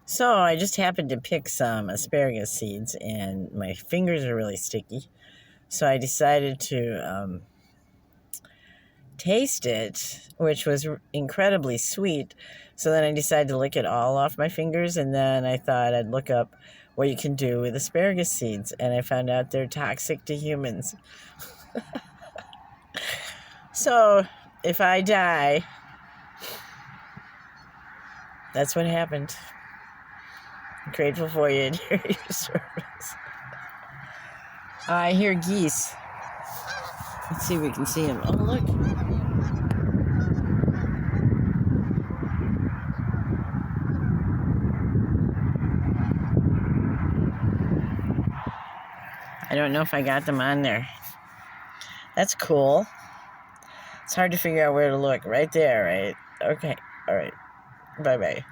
So I just happened to pick some asparagus seeds, and my fingers are really sticky. So I decided to taste it, which was incredibly sweet. So then I decided to lick it all off my fingers, and then I thought I'd look up what you can do with asparagus seeds, and I found out they're toxic to humans. So if I die, that's what happened. I'm grateful for you and your service. I hear geese. Let's see if we can see them. Oh, look. I don't know if I got them on there. That's cool. It's hard to figure out where to look. Right there, right? Okay. All right. Bye-bye.